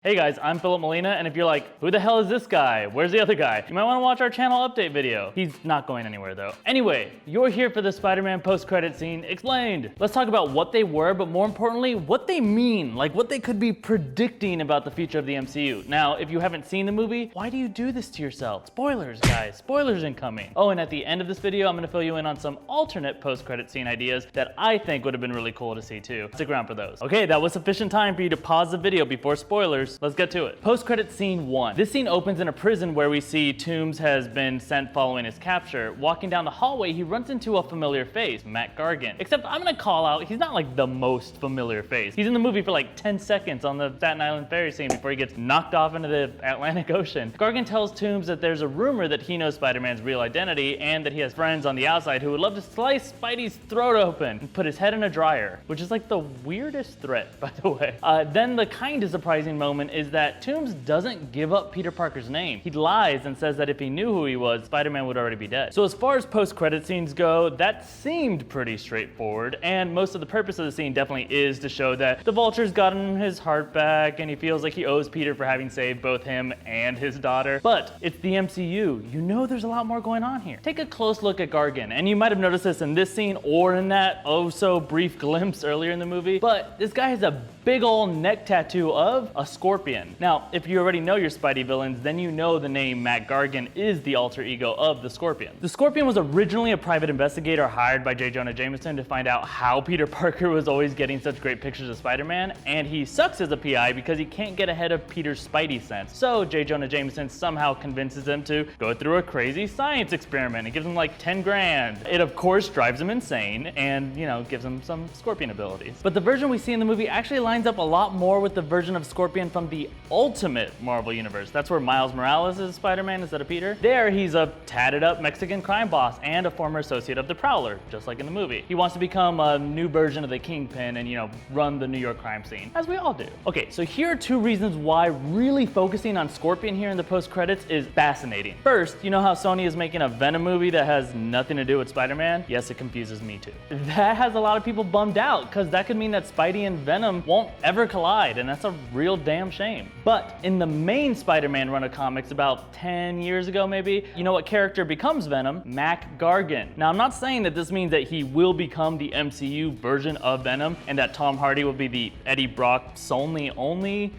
Hey guys, I'm Philip Molina, and if you're like, who the hell is this guy? Where's the other guy? You might want to watch our channel update video. He's not going anywhere though. Anyway, you're here for the Spider-Man post-credit scene explained. Let's talk about what they were, but more importantly, what they mean, like what they could be predicting about the future of the MCU. Now, if you haven't seen the movie, why do you do this to yourself? Spoilers, guys. Spoilers incoming. Oh, and at the end of this video, I'm gonna fill you in on some alternate post-credit scene ideas that I think would have been really cool to see too. Stick around for those. Okay, that was sufficient time for you to pause the video before spoilers. Let's get to it. Post-credit scene 1. This scene opens in a prison where we see Toomes has been sent following his capture. Walking down the hallway, he runs into a familiar face, Matt Gargan. Except I'm gonna call out, he's not like the most familiar face. He's in the movie for like 10 seconds on the Staten Island ferry scene before he gets knocked off into the Atlantic Ocean. Gargan tells Toomes that there's a rumor that he knows Spider-Man's real identity and that he has friends on the outside who would love to slice Spidey's throat open and put his head in a dryer, which is like the weirdest threat, by the way. Then the kind of surprising moment is that Toomes doesn't give up Peter Parker's name. He lies and says that if he knew who he was, Spider-Man would already be dead. So as far as post-credit scenes go, that seemed pretty straightforward, and most of the purpose of the scene definitely is to show that the Vulture's gotten his heart back and he feels like he owes Peter for having saved both him and his daughter. But it's the MCU. You know there's a lot more going on here. Take a close look at Gargan, and you might have noticed this in this scene or in that oh-so-brief glimpse earlier in the movie, but this guy has a big ol' neck tattoo of a scorpion. Now, if you already know your Spidey villains, then you know the name Matt Gargan is the alter ego of the Scorpion. The Scorpion was originally a private investigator hired by J. Jonah Jameson to find out how Peter Parker was always getting such great pictures of Spider-Man, and he sucks as a PI because he can't get ahead of Peter's Spidey sense. So J. Jonah Jameson somehow convinces him to go through a crazy science experiment and gives him like 10 grand. It of course drives him insane and, you know, gives him some Scorpion abilities. But the version we see in the movie actually lines up a lot more with the version of Scorpion from the Ultimate Marvel Universe. That's where Miles Morales is Spider-Man instead of Peter. There, he's a tatted up Mexican crime boss and a former associate of the Prowler, just like in the movie. He wants to become a new version of the Kingpin and, you know, run the New York crime scene, as we all do. Okay, so here are two reasons why really focusing on Scorpion here in the post-credits is fascinating. First, you know how Sony is making a Venom movie that has nothing to do with Spider-Man? Yes, it confuses me too. That has a lot of people bummed out, because that could mean that Spidey and Venom won't ever collide, and that's a real damn shame. But in the main Spider-Man run of comics about 10 years ago maybe, you know what character becomes Venom? Mac Gargan. Now I'm not saying that this means that he will become the MCU version of Venom and that Tom Hardy will be the Eddie Brock solely only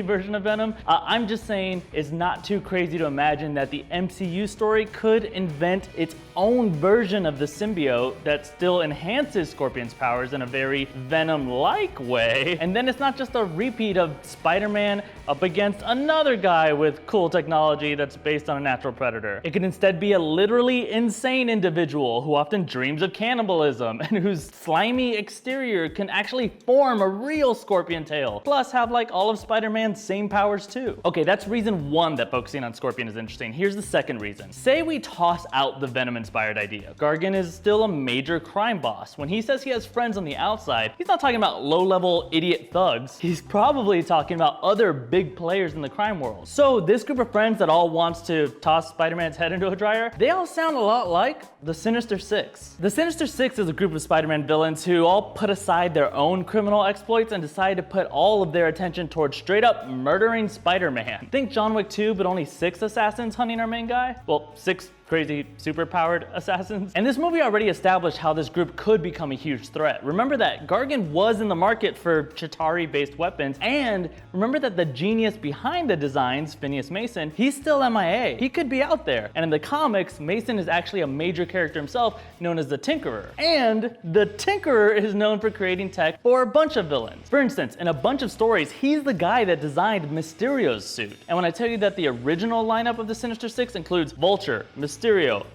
version of Venom. I'm just saying it's not too crazy to imagine that the MCU story could invent its own version of the symbiote that still enhances Scorpion's powers in a very Venom-like way. And then it's not just a repeat of Spider-Man up against another guy with cool technology that's based on a natural predator. It could instead be a literally insane individual who often dreams of cannibalism and whose slimy exterior can actually form a real scorpion tail, plus have like all of Spider-Man's same powers too. Okay, that's reason one that focusing on Scorpion is interesting. Here's the second reason. Say we toss out the Venom-inspired idea. Gargan is still a major crime boss. When he says he has friends on the outside, he's not talking about low-level idiot thugs. He's probably talking about other big players in the crime world. So this group of friends that all wants to toss Spider-Man's head into a dryer, they all sound a lot like the Sinister Six. The Sinister Six is a group of Spider-Man villains who all put aside their own criminal exploits and decide to put all of their attention towards straight up murdering Spider-Man. Think John Wick 2, but only 6 assassins hunting our main guy? Well, 6 crazy super-powered assassins. And this movie already established how this group could become a huge threat. Remember that Gargan was in the market for Chitauri-based weapons, and remember that the genius behind the designs, Phineas Mason, he's still MIA. He could be out there. And in the comics, Mason is actually a major character himself known as the Tinkerer. And the Tinkerer is known for creating tech for a bunch of villains. For instance, in a bunch of stories, he's the guy that designed Mysterio's suit. And when I tell you that the original lineup of the Sinister Six includes Vulture, Mysterio,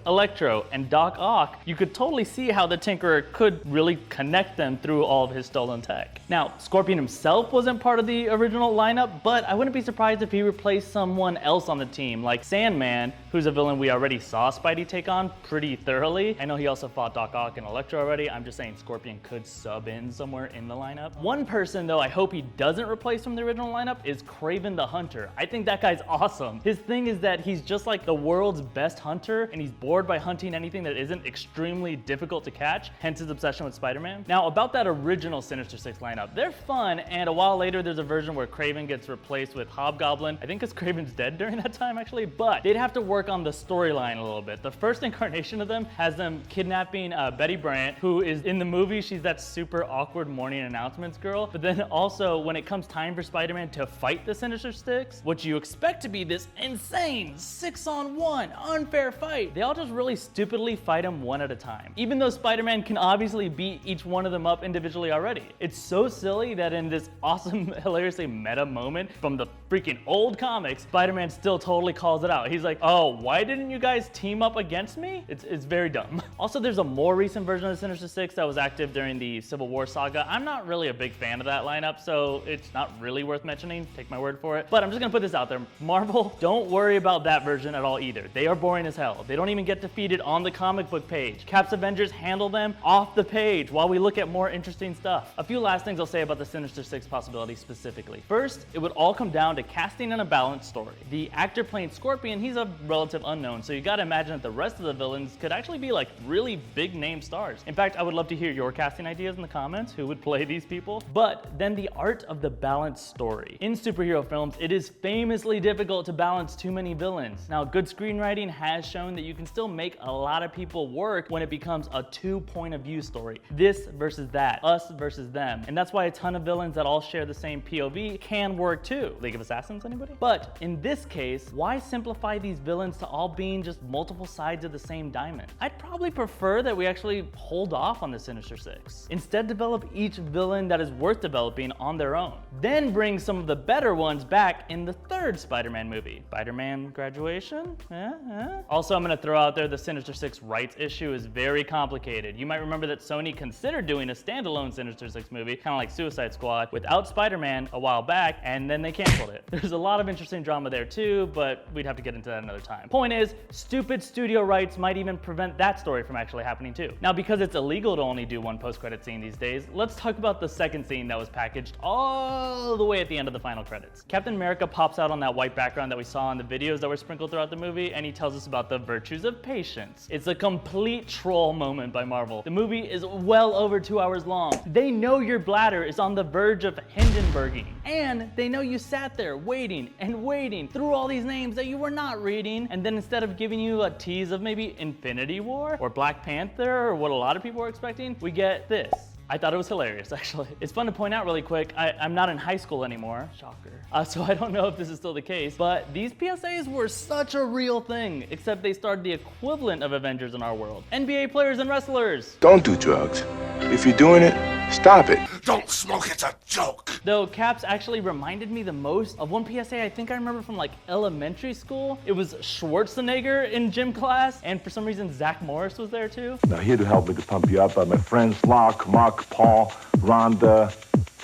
Electro, and Doc Ock, you could totally see how the Tinkerer could really connect them through all of his stolen tech. Now, Scorpion himself wasn't part of the original lineup, but I wouldn't be surprised if he replaced someone else on the team, like Sandman, who's a villain we already saw Spidey take on pretty thoroughly. I know he also fought Doc Ock and Electro already. I'm just saying Scorpion could sub in somewhere in the lineup. One person, though, I hope he doesn't replace from the original lineup is Kraven the Hunter. I think that guy's awesome. His thing is that he's just like the world's best hunter, hunter, and he's bored by hunting anything that isn't extremely difficult to catch, hence his obsession with Spider-Man. Now, about that original Sinister Six lineup, they're fun, and a while later there's a version where Kraven gets replaced with Hobgoblin. I think because Kraven's dead during that time, actually, but they'd have to work on the storyline a little bit. The first incarnation of them has them kidnapping Betty Brant, who is in the movie, she's that super awkward morning announcements girl, but then also when it comes time for Spider-Man to fight the Sinister Six, which you expect to be this insane 6-on-1 unfair fight, they all just really stupidly fight him one at a time, even though Spider-Man can obviously beat each one of them up individually already. It's so silly that in this awesome, hilariously meta moment from the freaking old comics, Spider-Man still totally calls it out. He's like, oh, why didn't you guys team up against me? It's very dumb. Also, there's a more recent version of the Sinister Six that was active during the Civil War saga. I'm not really a big fan of that lineup, so it's not really worth mentioning, take my word for it. But I'm just gonna put this out there. Marvel, don't worry about that version at all either. They are boring as hell. They don't even get defeated on the comic book page. Cap's Avengers handle them off the page while we look at more interesting stuff. A few last things I'll say about the Sinister Six possibility specifically. First, it would all come down to casting and a balanced story. The actor playing Scorpion, he's a relative unknown, so you gotta imagine that the rest of the villains could actually be like really big name stars. In fact, I would love to hear your casting ideas in the comments, who would play these people. But then the art of the balanced story. In superhero films, it is famously difficult to balance too many villains. Now, good screenwriting has shown that you can still make a lot of people work when it becomes a two point of view story. This versus that, us versus them. And that's why a ton of villains that all share the same POV can work too. League of Assassins, anybody? But in this case, why simplify these villains to all being just multiple sides of the same diamond? I'd probably prefer that we actually hold off on the Sinister Six. Instead, develop each villain that is worth developing on their own. Then bring some of the better ones back in the third Spider-Man movie. Spider-Man Graduation? Also, I'm gonna throw out there the Sinister Six rights issue is very complicated. You might remember that Sony considered doing a standalone Sinister Six movie, kind of like Suicide Squad, without Spider-Man a while back, and then they canceled it. There's a lot of interesting drama there too, but we'd have to get into that another time. Point is, stupid studio rights might even prevent that story from actually happening too. Now, because it's illegal to only do one post-credit scene these days, let's talk about the second scene that was packaged all the way at the end of the final credits. Captain America pops out on that white background that we saw in the videos that were sprinkled throughout the movie, and he tells us about the virtues of patience. It's a complete troll moment by Marvel. The movie is well over 2 hours long. They know your bladder is on the verge of Hindenburging, and they know you sat there waiting and waiting through all these names that you were not reading, and then instead of giving you a tease of maybe Infinity War or Black Panther or what a lot of people were expecting, we get this. I thought it was hilarious, actually. It's fun to point out really quick, I'm not in high school anymore, shocker. So I don't know if this is still the case, but these PSAs were such a real thing, except they starred the equivalent of Avengers in our world. NBA players and wrestlers. Don't do drugs. If you're doing it, stop it. Don't smoke, it's a joke. Though Caps actually reminded me the most of one PSA I think I remember from like elementary school. It was Schwarzenegger in gym class, and for some reason Zach Morris was there too. Now here to help me to pump you up are my friends Mark, Paul, Rhonda,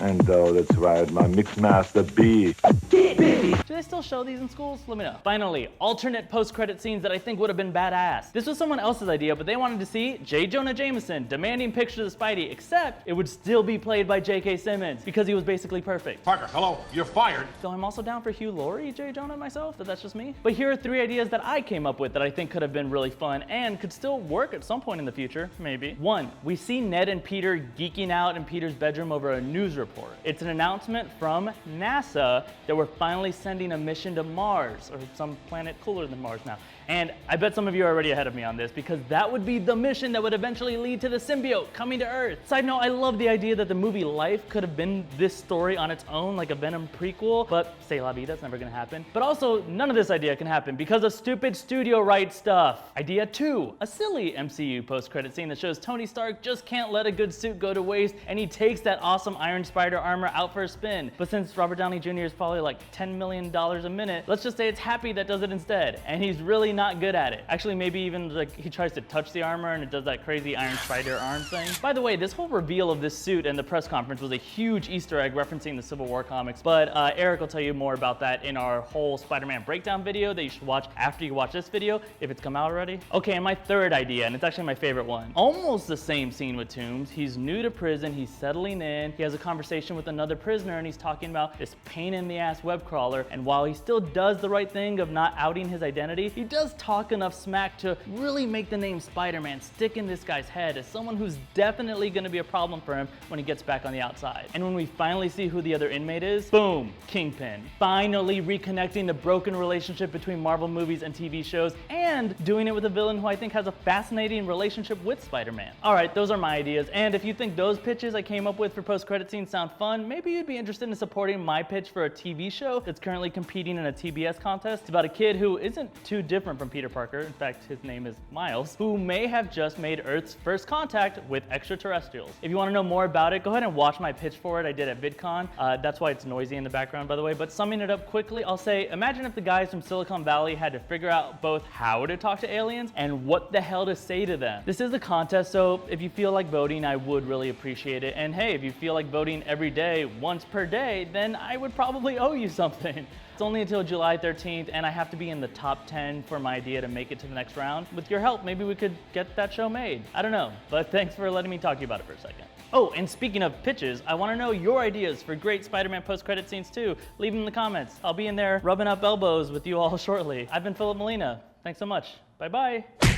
and oh, that's right, my mixmaster B. Do they still show these in schools? Let me know. Finally, alternate post-credit scenes that I think would have been badass. This was someone else's idea, but they wanted to see J. Jonah Jameson demanding pictures of Spidey, except it would still be played by J.K. Simmons because he was basically perfect. Parker, hello, you're fired. So I'm also down for Hugh Laurie, J. Jonah myself, but that's just me. But here are 3 ideas that I came up with that I think could have been really fun and could still work at some point in the future, maybe. 1, we see Ned and Peter geeking out in Peter's bedroom over a news report. It's an announcement from NASA that we're finally sending a mission to Mars, or some planet cooler than Mars now. And I bet some of you are already ahead of me on this because that would be the mission that would eventually lead to the symbiote coming to Earth. Side note, I love the idea that the movie Life could have been this story on its own, like a Venom prequel, but c'est la vie, that's never gonna happen. But also, none of this idea can happen because of stupid studio rights stuff. Idea 2, a silly MCU post-credit scene that shows Tony Stark just can't let a good suit go to waste, and he takes that awesome Iron Spider armor out for a spin. But since Robert Downey Jr. is probably like $10 million a minute, let's just say it's Happy that does it instead, and he's really not good at it. Actually, maybe even like he tries to touch the armor and it does that crazy Iron Spider arm thing. By the way, this whole reveal of this suit in the press conference was a huge Easter egg referencing the Civil War comics, but Eric will tell you more about that in our whole Spider-Man breakdown video that you should watch after you watch this video, if it's come out already. Okay, and my third idea, and it's actually my favorite one. Almost the same scene with Toomes. He's new to prison, he's settling in, he has a conversation with another prisoner, and he's talking about this pain in the ass web web crawler, and while he still does the right thing of not outing his identity, he does talk enough smack to really make the name Spider-Man stick in this guy's head as someone who's definitely gonna be a problem for him when he gets back on the outside. And when we finally see who the other inmate is, boom, Kingpin. Finally reconnecting the broken relationship between Marvel movies and TV shows, and doing it with a villain who I think has a fascinating relationship with Spider-Man. All right, those are my ideas, and if you think those pitches I came up with for post-credit scenes sound fun, maybe you'd be interested in supporting my pitch for a TV show that's currently competing in a TBS contest. It's about a kid who isn't too different from Peter Parker. In fact, his name is Miles, who may have just made Earth's first contact with extraterrestrials. If you want to know more about it, go ahead and watch my pitch for it I did at VidCon. That's why it's noisy in the background, by the way. But summing it up quickly, I'll say, imagine if the guys from Silicon Valley had to figure out both how to talk to aliens and what the hell to say to them. This is a contest, so if you feel like voting, I would really appreciate it. And hey, if you feel like voting every day, once per day, then I would probably owe you something. It's only until July 13th, and I have to be in the top 10 for my idea to make it to the next round. With your help, maybe we could get that show made. I don't know, but thanks for letting me talk to you about it for a second. Oh, and speaking of pitches, I want to know your ideas for great Spider-Man post-credit scenes too. Leave them in the comments. I'll be in there rubbing up elbows with you all shortly. I've been Philip Molina. Thanks so much. Bye-bye.